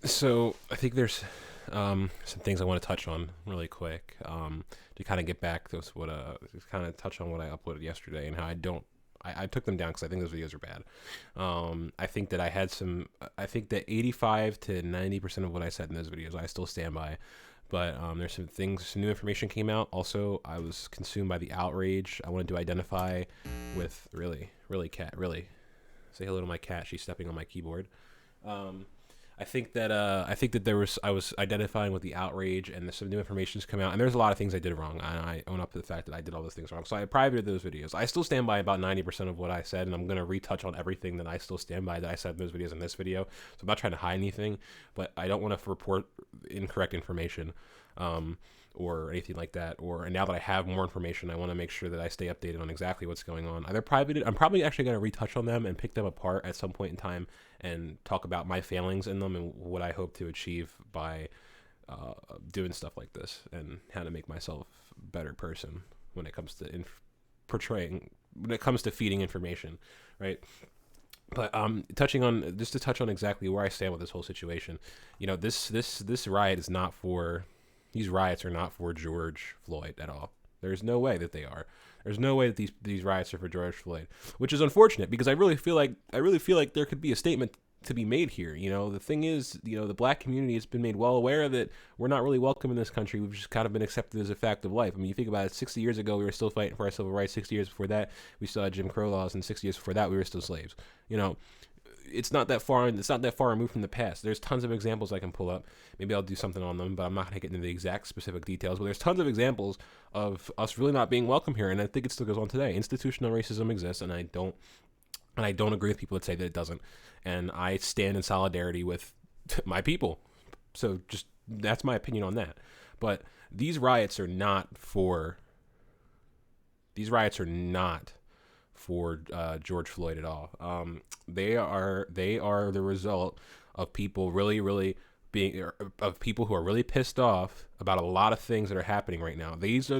So I think there's some things I want to touch on really quick to kind of get back to what just kind of touch on what I uploaded yesterday and how I took them down because I think those videos are bad. I think that I think that 85 to 90% of what I said in those videos I still stand by. But there's some new information came out. Also, I was consumed by the outrage. I wanted to identify with really say hello to my cat. She's stepping on my keyboard. Um, I think that I was identifying with the outrage, and some new information's come out, and there's a lot of things I did wrong. I own up to the fact that I did all those things wrong. So I privated those videos. I still stand by about 90% of what I said, and I'm gonna retouch on everything that I still stand by that I said in those videos in this video. So I'm not trying to hide anything, but I don't want to report incorrect information. Or anything like that. And now that I have more information, I want to make sure that I stay updated on exactly what's going on. Either privated, I'm probably actually going to retouch on them and pick them apart at some point in time and talk about my failings in them and what I hope to achieve by doing stuff like this and how to make myself a better person when it comes to when it comes to feeding information, right? But just to touch on exactly where I stand with this whole situation, this riot is not for these riots are not for George Floyd at all. There's no way that they are. There's no way that these riots are for George Floyd, which is unfortunate because I really feel like there could be a statement to be made here. The thing is, the black community has been made well aware that we're not really welcome in this country. We've just kind of been accepted as a fact of life. I mean, you think about it, 60 years ago, we were still fighting for our civil rights. 60 years before that, we still had Jim Crow laws, and 60 years before that, we were still slaves. It's not that far. It's not that far removed from the past. There's tons of examples I can pull up. Maybe I'll do something on them, but I'm not going to get into the exact specific details. But there's tons of examples of us really not being welcome here, and I think it still goes on today. Institutional racism exists, and I don't agree with people that say that it doesn't. And I stand in solidarity with my people. So just that's my opinion on that. But these riots are not for George Floyd at all. They are the result of people of people who are really pissed off about a lot of things that are happening right now. These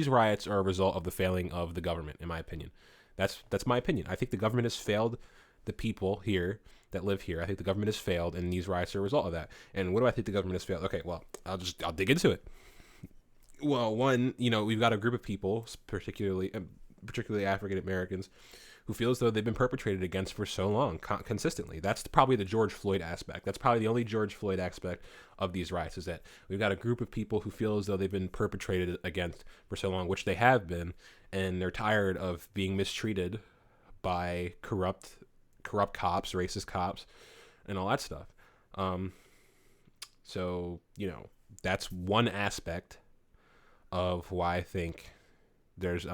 riots are a result of the failing of the government, in my opinion. That's my opinion. I think the government has failed the people here that live here. I think the government has failed, and these riots are a result of that. And what do I think the government has failed? Okay, well, I'll dig into it. Well, one, we've got a group of people, particularly African Americans, who feel as though they've been perpetrated against for so long, consistently. That's probably the George Floyd aspect. That's probably the only George Floyd aspect of these riots, is that we've got a group of people who feel as though they've been perpetrated against for so long, which they have been, and they're tired of being mistreated by corrupt cops, racist cops, and all that stuff. So that's one aspect of why I think there's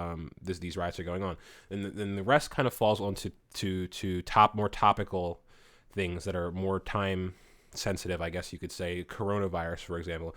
these riots are going on, and then the rest kind of falls onto more topical things that are more time sensitive, I guess you could say. Coronavirus, for example.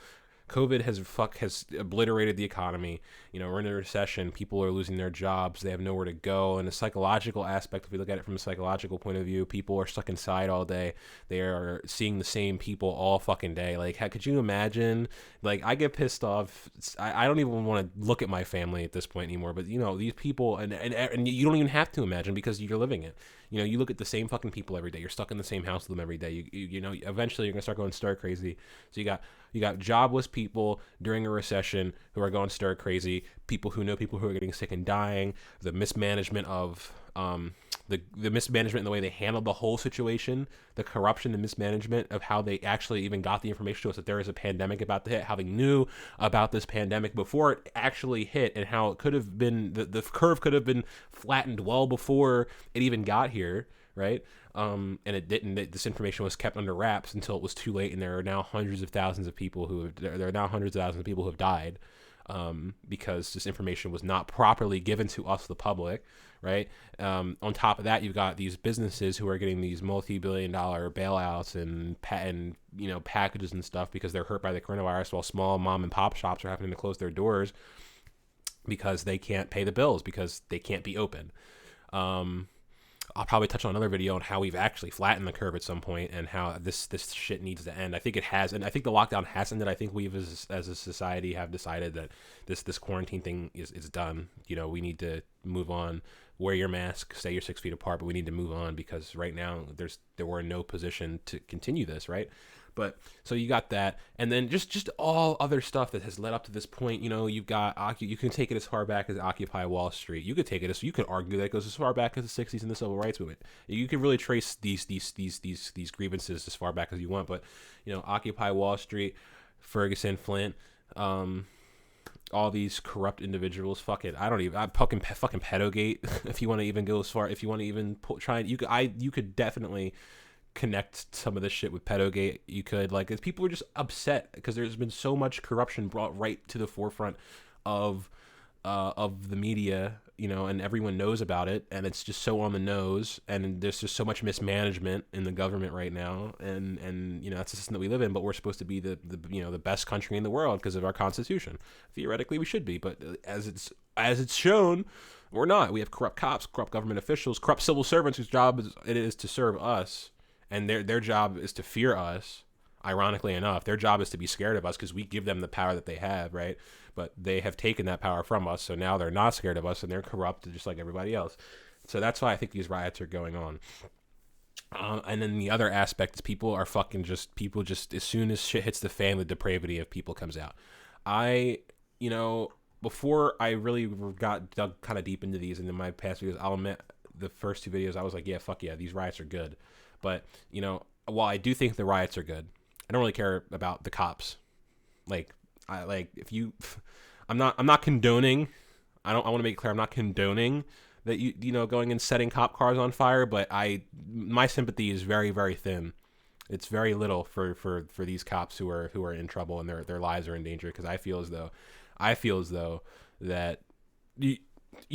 COVID has obliterated the economy. We're in a recession. People are losing their jobs. They have nowhere to go. And the psychological aspect, if we look at it from a psychological point of view, people are stuck inside all day. They are seeing the same people all fucking day. Like, how could you imagine? Like, I get pissed off. I don't even want to look at my family at this point anymore. But these people, and you don't even have to imagine because you're living it. You look at the same fucking people every day. You're stuck in the same house with them every day. Eventually you're gonna start going stir crazy. So you got jobless people during a recession who are going stir crazy. People who know people who are getting sick and dying. The mismanagement of the mismanagement in the way they handled the whole situation, the corruption and mismanagement of how they actually even got the information to us that there is a pandemic about to hit, how they knew about this pandemic before it actually hit, and how it could have been, the curve could have been flattened well before it even got here, right? And it didn't. This information was kept under wraps until it was too late, and there are now hundreds of thousands of people who have died because this information was not properly given to us, the public, right? On top of that, you've got these businesses who are getting these multi-billion-dollar bailouts and packages and stuff because they're hurt by the coronavirus, while small mom and pop shops are having to close their doors because they can't pay the bills because they can't be open. I'll probably touch on another video on how we've actually flattened the curve at some point and how this shit needs to end. I think it has, and I think the lockdown has ended. I think we've as a society have decided that this quarantine thing is done. We need to move on. Wear your mask, stay your 6 feet apart, but we need to move on because right now we're in no position to continue this, right? But so you got that, and then just all other stuff that has led up to this point. You've got you can take it as far back as Occupy Wall Street. You could take it as you could argue that it goes as far back as the '60s and the Civil Rights Movement. You can really trace these grievances as far back as you want. But Occupy Wall Street, Ferguson, Flint, all these corrupt individuals. Fuck it. I'm fucking pedogate. If you want to even go as far, if you want to even try, you could definitely connect some of this shit with pedogate. You could, like, if people are just upset because there's been so much corruption brought right to the forefront of the media, and everyone knows about it, and it's just so on the nose, and there's just so much mismanagement in the government right now, and that's the system that we live in. But we're supposed to be the best country in the world because of our Constitution. Theoretically, we should be, but as it's shown, we're not. We have corrupt cops, corrupt government officials, corrupt civil servants whose job it is to serve us. And their job is to fear us. Ironically enough, their job is to be scared of us because we give them the power that they have, right? But they have taken that power from us, so now they're not scared of us, and they're corrupt just like everybody else. So that's why I think these riots are going on. And then the other aspect is people just as soon as shit hits the fan, the depravity of people comes out. Before I really got dug kind of deep into these, and in my past videos, I'll admit the first two videos I was like, yeah, fuck yeah, these riots are good. But, while I do think the riots are good, I don't really care about the cops. I'm not condoning. I want to make it clear, I'm not condoning that going and setting cop cars on fire, but my sympathy is very, very thin. It's very little for these cops who are in trouble and their lives are in danger, because I feel as though that you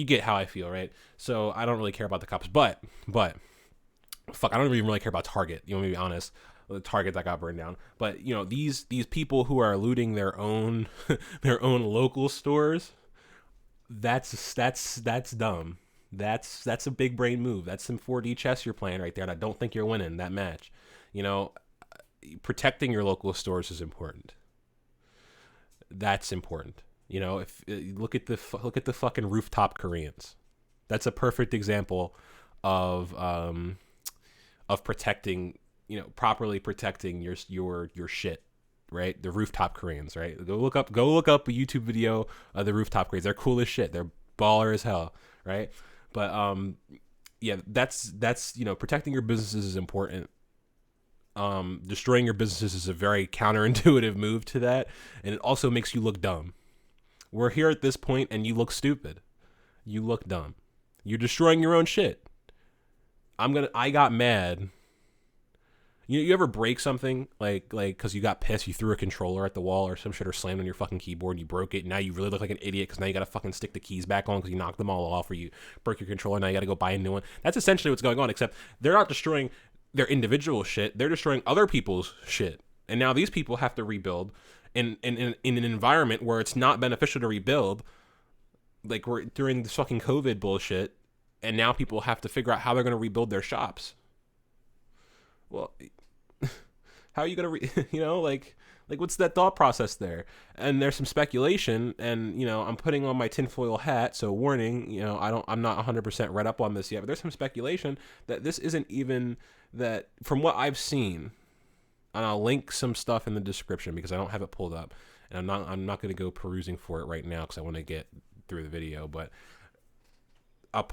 get how I feel, right? So I don't really care about the cops, but fuck, I don't even really care about Target. To be honest, the Target that got burned down. But these people who are looting their own their own local stores, that's dumb. That's a big brain move. That's some 4D chess you're playing right there, and I don't think you're winning that match. Protecting your local stores is important. That's important. If look at the fucking rooftop Koreans. That's a perfect example of protecting, properly protecting your shit, right? The rooftop Koreans, right? Go look up a YouTube video of the rooftop Koreans. They're cool as shit. They're baller as hell, right? But yeah, that's protecting your businesses is important. Destroying your businesses is a very counterintuitive move to that, and it also makes you look dumb. We're here at this point, and you look stupid. You look dumb. You're destroying your own shit. I got mad. You ever break something like because you got pissed, you threw a controller at the wall or some shit, or slammed on your fucking keyboard, you broke it, and now you really look like an idiot because now you gotta fucking stick the keys back on because you knocked them all off, or you broke your controller, now you gotta go buy a new one. That's essentially what's going on, except they're not destroying their individual shit, they're destroying other people's shit. And now these people have to rebuild in an environment where it's not beneficial to rebuild, like we're during this fucking COVID bullshit. And now people have to figure out how they're going to rebuild their shops. Well, how are you going to, like what's that thought process there? And there's some speculation, and, I'm putting on my tinfoil hat. So warning, I'm not 100% read up on this yet, but there's some speculation that this isn't even that, from what I've seen, and I'll link some stuff in the description because I don't have it pulled up, and I'm not going to go perusing for it right now because I want to get through the video, but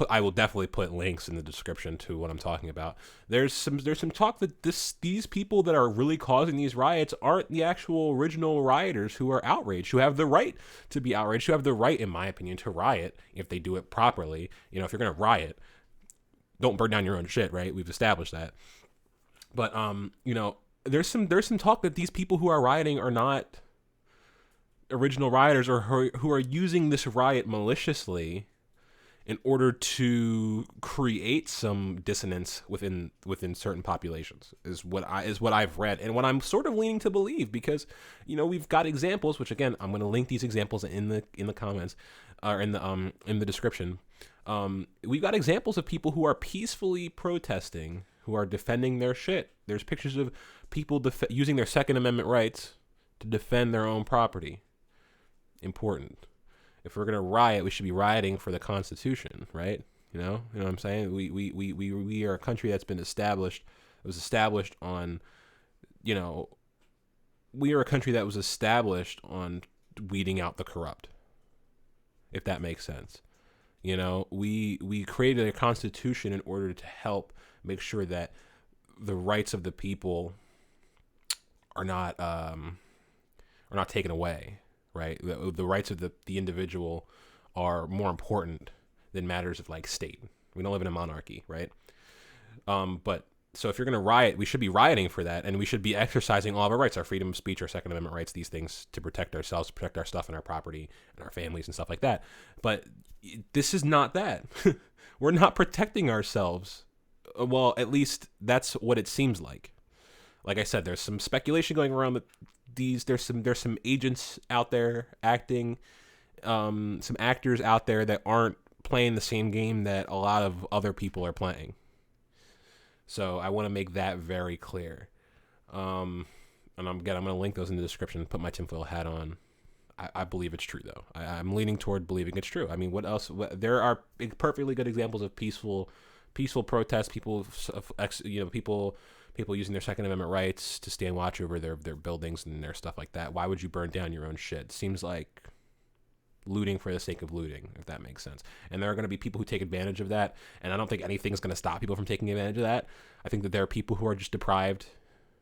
I will definitely put links in the description to what I'm talking about. There's some talk that these people that are really causing these riots aren't the actual original rioters who are outraged, who have the right to be outraged, who have the right, in my opinion, to riot if they do it properly. If you're gonna riot, don't burn down your own shit, right? We've established that. But there's some talk that these people who are rioting are not original rioters, or who are using this riot maliciously in order to create some dissonance within certain populations, is what I've read, and what I'm sort of leaning to believe, because we've got examples, which again I'm going to link these examples in the comments, or in the description. We've got examples of people who are peacefully protesting, who are defending their shit. There's pictures of people using their Second Amendment rights to defend their own property. Important. If we're gonna riot, we should be rioting for the Constitution, right? You know what I'm saying? We are a country that's been established. It was established on, we are a country that was established on weeding out the corrupt, if that makes sense. You know, we created a constitution in order to help make sure that the rights of the people are not taken away, right? The rights of the individual are more important than matters of like state. We don't live in a monarchy, right? But so if you're going to riot, we should be rioting for that, and we should be exercising all of our rights, our freedom of speech, our Second Amendment rights, these things to protect ourselves, protect our stuff and our property and our families and stuff like that. But this is not that. We're not protecting ourselves. Well, at least that's what it seems like. Like I said, there's some speculation going around that there's some agents out there acting, some actors out there that aren't playing the same game that a lot of other people are playing. So I want to make that very clear. And I'm going to link those in the description, put my tinfoil hat on. I believe it's true, though. I'm leaning toward believing it's true. I mean, what else? There are perfectly good examples of peaceful protests, people using their Second Amendment rights to stand watch over their buildings and their stuff like that. Why would you burn down your own shit? Seems like looting for the sake of looting, if that makes sense. And there are going to be people who take advantage of that, and I don't think anything's going to stop people from taking advantage of that. I think that there are people who are just deprived,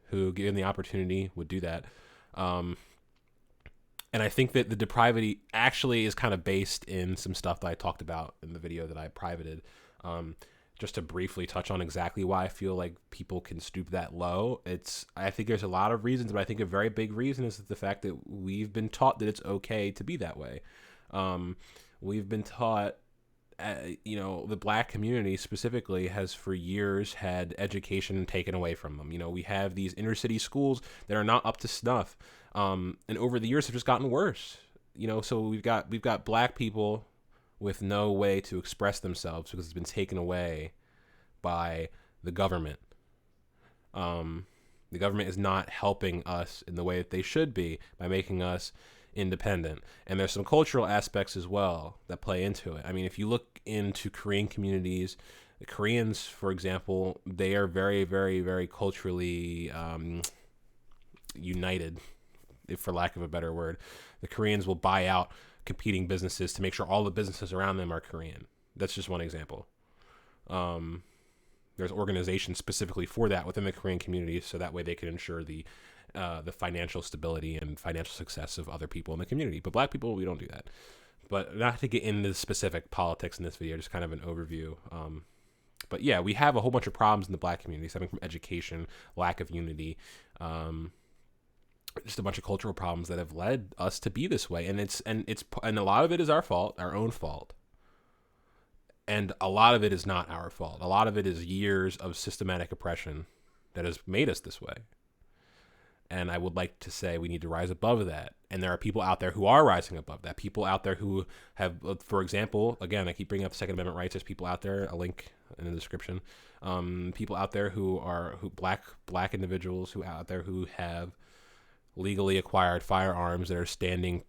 who, given the opportunity, would do that. And I think that the depravity actually is kind of based in some stuff that I talked about in the video that I privated. Just to briefly touch on exactly why I feel like people can stoop that low. I think there's a lot of reasons, but I think a very big reason is the fact that we've been taught that it's okay to be that way. We've been taught, the black community specifically has for years had education taken away from them. You know, we have these inner city schools that are not up to snuff. And over the years have just gotten worse. You know, so we've got black people with no way to express themselves because it's been taken away by the government. The government is not helping us in the way that they should be by making us independent. And there's some cultural aspects as well that play into it. I mean, if you look into Korean communities, the Koreans, for example, they are very, very, very culturally united, if for lack of a better word. The Koreans will buy out competing businesses to make sure all the businesses around them are Korean. That's just one example. There's organizations specifically for that within the Korean community, so that way they can ensure the financial stability and financial success of other people in the community. But black people, we don't do that. But not to get into specific politics in this video, just kind of an overview. But yeah, we have a whole bunch of problems in the black community, stemming from education, lack of unity, just a bunch of cultural problems that have led us to be this way. And a lot of it is our fault, our own fault. And a lot of it is not our fault. A lot of it is years of systematic oppression that has made us this way. And I would like to say we need to rise above that. And there are people out there who are rising above that. People out there who have, for example, again, I keep bringing up Second Amendment rights. There's people out there, a link in the description. People out there who black individuals who out there who have legally acquired firearms that are standing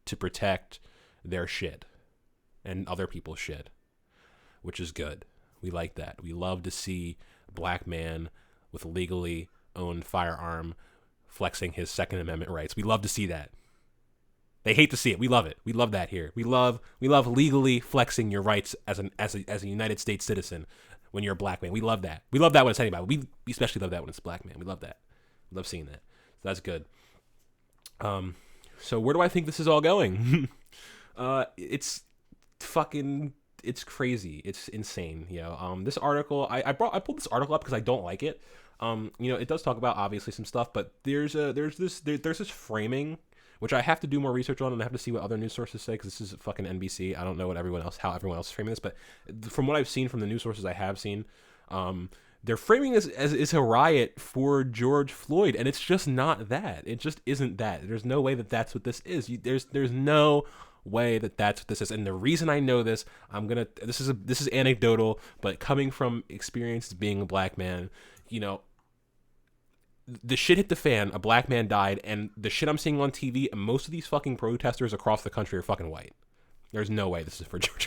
to protect their shit and other people's shit, which is good. We like that. We love to see a black man with a legally owned firearm flexing his Second Amendment rights. We love to see that. They hate to see it. We love it. We love that here. We love legally flexing your rights as a United States citizen when you're a black man. We love that. We love that when it's anybody. We especially love that when it's a black man. We love that. We love seeing that. So that's good. So where do I think this is all going? It's crazy. It's insane. You know, this article, I pulled this article up because I don't like it. It does talk about obviously some stuff, but there's this framing, which I have to do more research on, and I have to see what other news sources say, because this is fucking NBC. I don't know how everyone else is framing this, but from what I've seen from the news sources I have seen, they're framing this as a riot for George Floyd, and it's just not that. It just isn't that. There's no way that that's what this is. There's no way that that's what this is. And the reason I know this, this is anecdotal, but coming from experience being a black man, the shit hit the fan, a black man died, and the shit I'm seeing on TV, and most of these fucking protesters across the country are fucking white. There's no way this is for George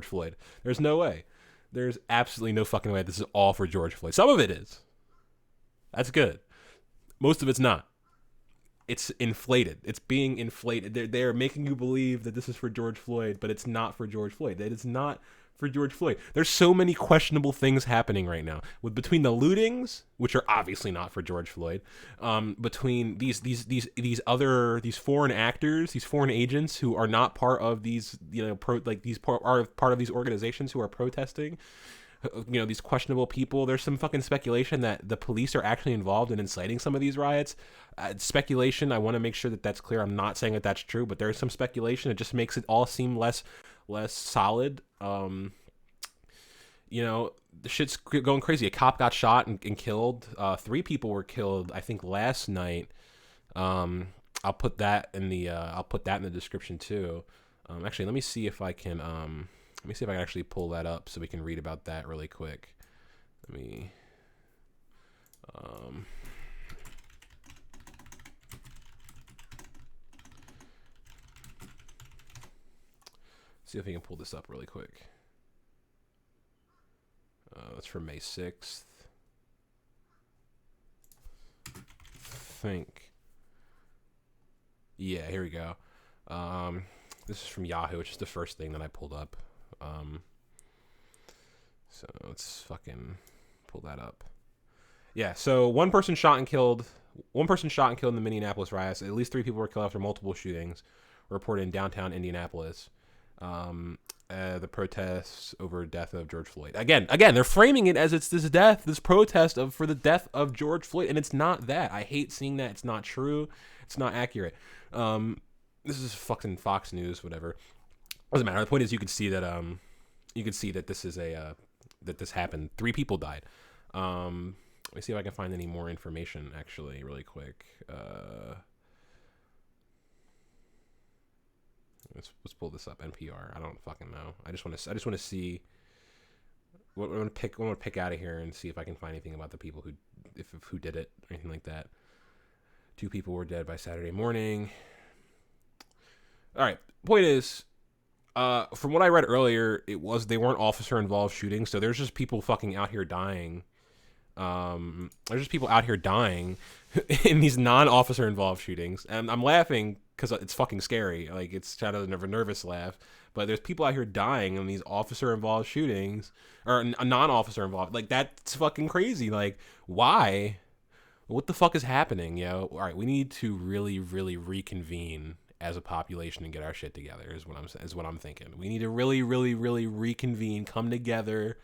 Floyd. There's no way. There's absolutely no fucking way this is all for George Floyd. Some of it is. That's good. Most of it's not. It's inflated. It's being inflated. They're making you believe that this is for George Floyd, but it's not for George Floyd. That it's not for George Floyd. There's so many questionable things happening right now. With between the lootings, which are obviously not for George Floyd, between these foreign actors, these foreign agents who are not part of these are part of these organizations who are protesting. These questionable people. There's some fucking speculation that the police are actually involved in inciting some of these riots. Speculation. I want to make sure that that's clear. I'm not saying that that's true, but there's some speculation. It just makes it all seem less solid. The shit's going crazy. A cop got shot and killed. 3 people were killed, I think, last night. I'll put that in the description too. Actually, let me see if I can actually pull that up so we can read about that really quick. Let me see if we can pull this up really quick. That's for May 6th. Yeah, here we go. This is from Yahoo, which is the first thing that I pulled up. So let's fucking pull that up. Yeah, so one person shot and killed in the Minneapolis riots. At least 3 people were killed after multiple shootings reported in downtown Indianapolis. The protests over death of George Floyd. Again, they're framing it as it's this protest for the death of George Floyd, and it's not that. I hate seeing that. It's not true. It's not accurate. This is fucking Fox News, whatever. Doesn't matter. The point is, you can see that this is that this happened. 3 people died. Let me see if I can find any more information. Actually, really quick. Let's pull this up. NPR. I don't fucking know. I just want to see. I'm gonna pick out of here and see if I can find anything about the people who did it or anything like that. 2 people were dead by Saturday morning. All right. Point is, from what I read earlier, they weren't officer involved shootings, so there's just people fucking out here dying. There's just people out here dying in these non-officer involved shootings, and I'm laughing because it's fucking scary. Like, it's kind of a nervous laugh, but there's people out here dying in these officer involved shootings or a non-officer involved. Like, that's fucking crazy. Like, why? What the fuck is happening? All right, we need to really, really reconvene as a population and get our shit together. Is what I'm thinking. We need to really, really, really reconvene, come together.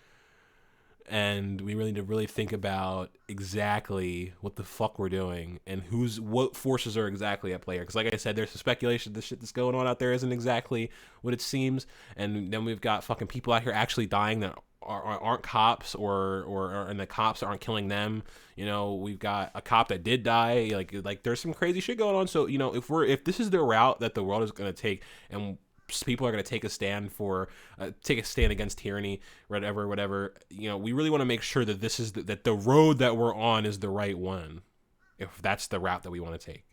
And we really need to really think about exactly what the fuck we're doing and what forces are exactly at play here. Because like I said, there's some speculation the shit that's going on out there isn't exactly what it seems. And then we've got fucking people out here actually dying that aren't cops and the cops aren't killing them. We've got a cop that did die. Like there's some crazy shit going on. So, if this is the route that the world is going to take, and people are going to take a stand against tyranny, whatever, we really want to make sure that that the road that we're on is the right one, if that's the route that we want to take.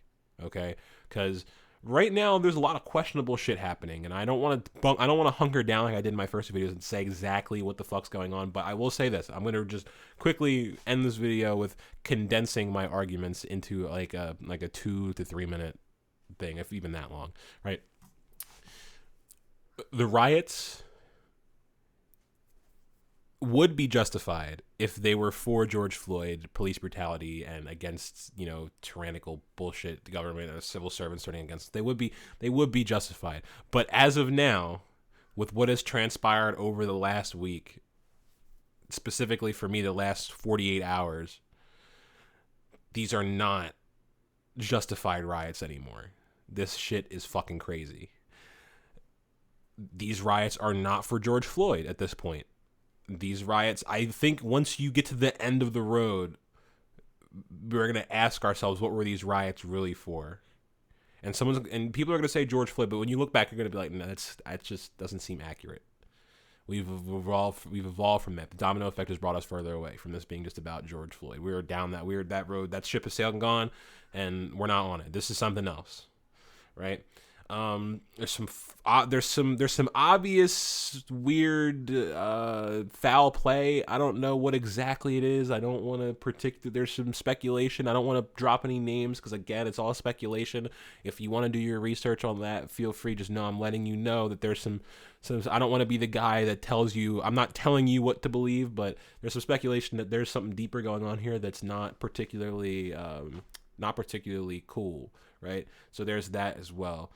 Okay. Cause right now there's a lot of questionable shit happening, and I don't want to hunker down like I did in my first videos and say exactly what the fuck's going on. But I will say this, I'm going to just quickly end this video with condensing my arguments into like a 2 to 3 minute thing, if even that long, right? The riots would be justified if they were for George Floyd, police brutality, and against, tyrannical bullshit, the government or civil servants turning against. They would be justified. But as of now, with what has transpired over the last week, specifically for me, the last 48 hours, these are not justified riots anymore. This shit is fucking crazy. These riots are not for George Floyd at this point. These riots, I think once you get to the end of the road, we're going to ask ourselves, what were these riots really for? And people are going to say George Floyd, but when you look back, you're going to be like, no, that just doesn't seem accurate. We've evolved from that. The domino effect has brought us further away from this being just about George Floyd. We're down that road. That ship has sailed and gone, and we're not on it. This is something else, right? There's some obvious weird foul play. I don't know what exactly it is. I don't want to predict. There's some speculation. I don't want to drop any names because again, it's all speculation. If you want to do your research on that, feel free. Just know I'm letting you know that there's some. I don't want to be the guy that tells you. I'm not telling you what to believe, but there's some speculation that there's something deeper going on here that's not particularly cool, right? So there's that as well.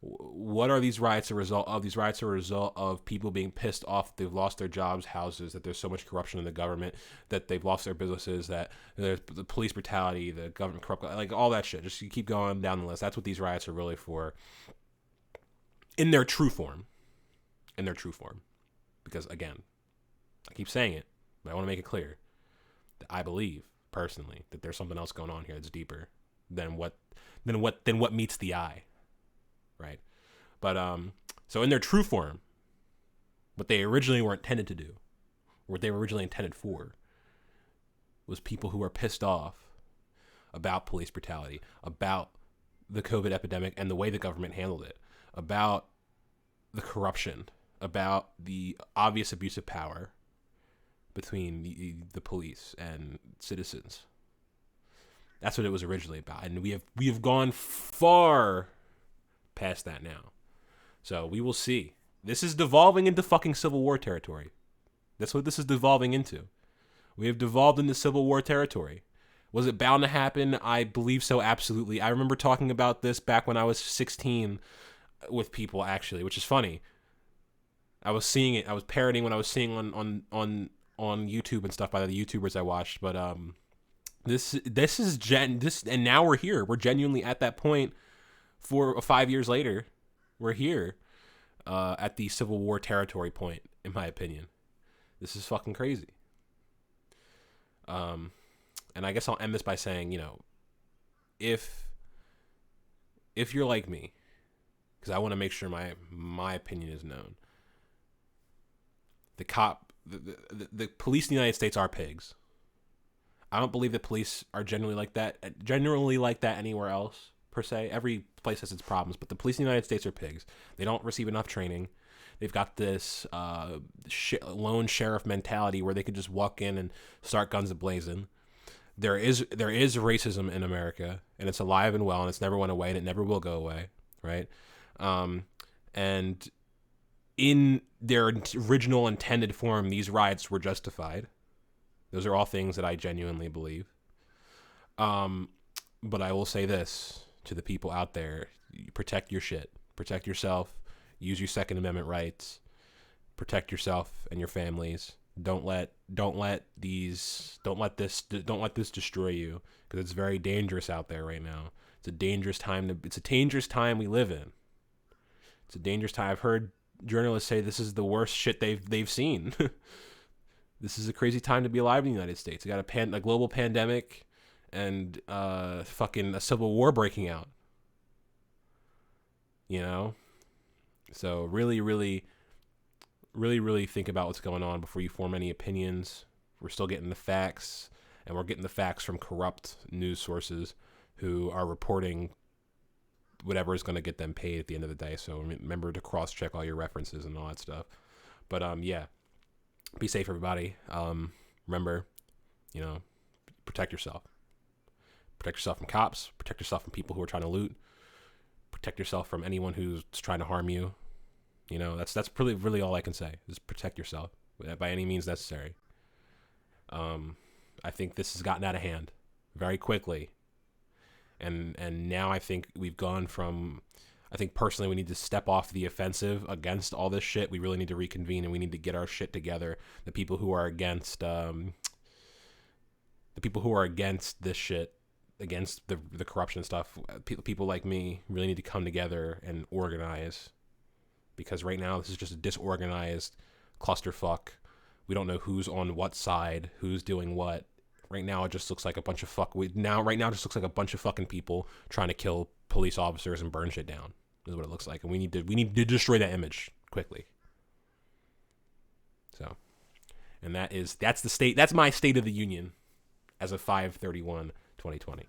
What are these riots a result of? These riots are a result of people being pissed off. They've lost their jobs, houses, that there's so much corruption in the government, that they've lost their businesses, that there's the police brutality, the government corrupt, like all that shit. Just you keep going down the list. That's what these riots are really for in their true form. In their true form. Because again, I keep saying it, but I want to make it clear that I believe personally that there's something else going on here that's deeper than what meets the eye. Right. But so in their true form, what they originally were intended to do, what they were originally intended for, was people who are pissed off about police brutality, about the COVID epidemic and the way the government handled it, about the corruption, about the obvious abuse of power between the police and citizens. That's what it was originally about, and we have gone far past that now. So we will see. This is devolving into fucking Civil War territory. That's what this is devolving into. We have devolved into Civil War territory. Was it bound to happen? I believe so, absolutely. I remember talking about this back when I was 16 with people, actually, which is funny. I was seeing it. I was parroting when I was seeing on YouTube and stuff by the YouTubers I watched. But this and now we're here. We're genuinely at that point. 4 or 5 years later, we're here at the Civil War territory point, in my opinion. This is fucking crazy. And I guess I'll end this by saying, if you're like me, because I want to make sure my opinion is known. The police in the United States are pigs. I don't believe that police are generally like that anywhere else. Per se, every place has its problems, but the police in the United States are pigs. They don't receive enough training. They've got this lone sheriff mentality where they could just walk in and start guns a-blazing. There is racism in America, and it's alive and well, and it's never went away, and it never will go away, right? And in their original intended form, these riots were justified. Those are all things that I genuinely believe. But I will say this to the people out there: protect your shit, protect yourself, use your Second Amendment rights, protect yourself and your families. Don't let this destroy you, because it's very dangerous out there right now. It's a dangerous time we live in. It's a dangerous time. I've heard journalists say this is the worst shit they've seen. This is a crazy time to be alive in the United States. You got a global pandemic and fucking a civil war breaking out. So really think about what's going on before you form any opinions. We're still getting the facts, and we're getting the facts from corrupt news sources who are reporting whatever is going to get them paid at the end of the day. So remember to cross-check all your references and all that stuff. But yeah, be safe, everybody. Remember, protect yourself. Protect yourself from cops. Protect yourself from people who are trying to loot. Protect yourself from anyone who's trying to harm you. That's really all I can say. Just protect yourself by any means necessary. I think this has gotten out of hand very quickly. And now I think we've gone from, I think personally we need to step off the offensive against all this shit. We really need to reconvene, and we need to get our shit together. The people who are against this shit, against the corruption and stuff, people like me really need to come together and organize, because right now this is just a disorganized clusterfuck. We don't know who's on what side, who's doing what. Right now it just looks like a bunch of fucking people trying to kill police officers and burn shit down. Is what it looks like, and we need to destroy that image quickly. So, and that's my State of the Union as of 5/31/2020.